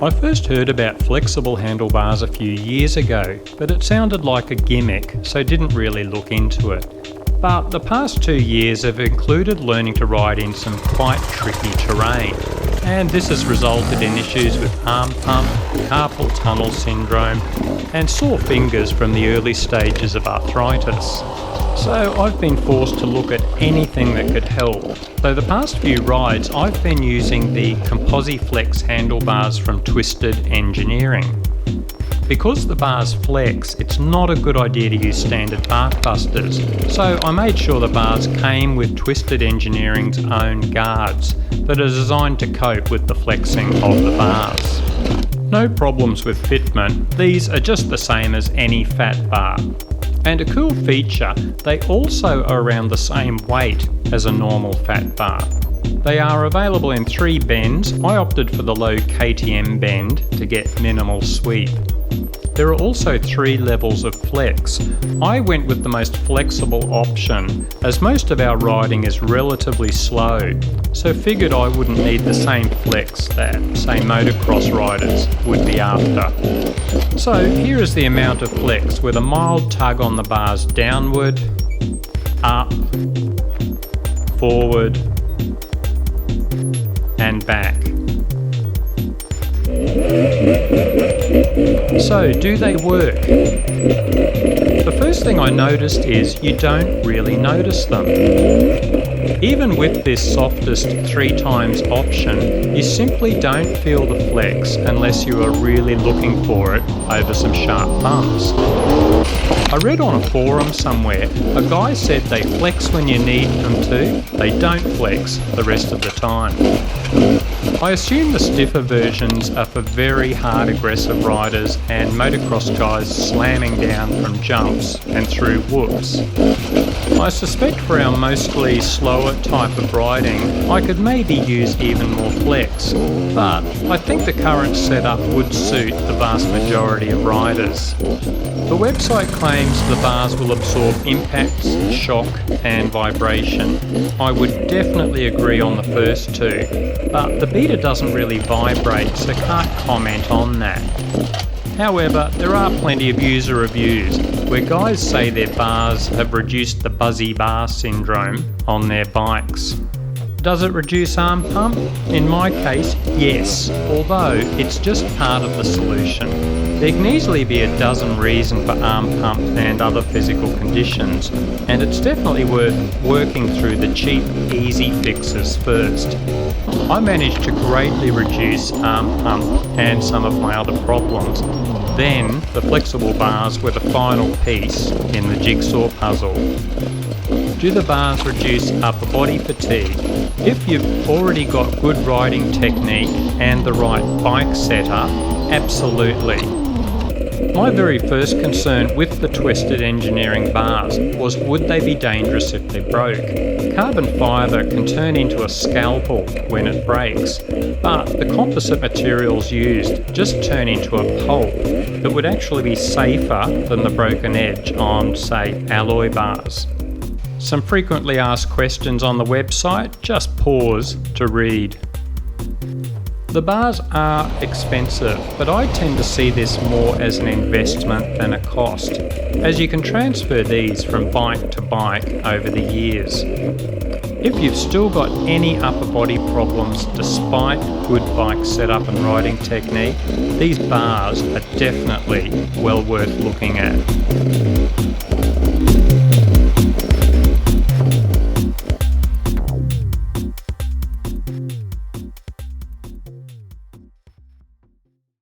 I first heard about flexible handlebars a few years ago, but it sounded like a gimmick, so didn't really look into it. But the past 2 years have included learning to ride in some quite tricky terrain, and this has resulted in issues with arm pump, carpal tunnel syndrome, and sore fingers from the early stages of arthritis. So I've been forced to look at anything that could help. So the past few rides I've been using the Composi-flex handlebars from Twisted Engineering. Because the bars flex, it's not a good idea to use standard bark busters, so I made sure the bars came with Twisted Engineering's own guards that are designed to cope with the flexing of the bars. No problems with fitment, these are just the same as any fat bar. And a cool feature, they also are around the same weight as a normal fat bar. They are available in 3 bends. I opted for the low KTM bend to get minimal sweep. There are also 3 levels of flex. I went with the most flexible option, as most of our riding is relatively slow, so figured I wouldn't need the same flex that, say, motocross riders would be after. So here is the amount of flex with a mild tug on the bars downward, up, forward, and back. So, do they work? The first thing I noticed is you don't really notice them. Even with this softest 3 times option, you simply don't feel the flex unless you are really looking for it over some sharp bumps. I read on a forum somewhere, a guy said they flex when you need them to, they don't flex the rest of the time. I assume the stiffer versions are for very hard aggressive riders and motocross guys slamming down from jumps and through whoops. I suspect for our mostly slower type of riding, I could maybe use even more flex, but I think the current setup would suit the vast majority of riders. The website claims the bars will absorb impacts, shock and vibration. I would definitely agree on the first 2, but the beater doesn't really vibrate, so can't comment on that. However, there are plenty of user reviews where guys say their bars have reduced the buzzy bar syndrome on their bikes. Does it reduce arm pump? In my case, yes, although it's just part of the solution. There can easily be a dozen reasons for arm pump and other physical conditions, and it's definitely worth working through the cheap, easy fixes first. I managed to greatly reduce arm pump and some of my other problems. Then, the flexible bars were the final piece in the jigsaw puzzle. Do the bars reduce upper body fatigue? If you've already got good riding technique and the right bike setup, absolutely. My very first concern with the Twisted Engineering bars was would they be dangerous if they broke? Carbon fibre can turn into a scalpel when it breaks, but the composite materials used just turn into a pulp that would actually be safer than the broken edge on, say, alloy bars. Some frequently asked questions on the website, just pause to read. The bars are expensive, but I tend to see this more as an investment than a cost, as you can transfer these from bike to bike over the years. If you've still got any upper body problems despite good bike setup and riding technique, these bars are definitely well worth looking at.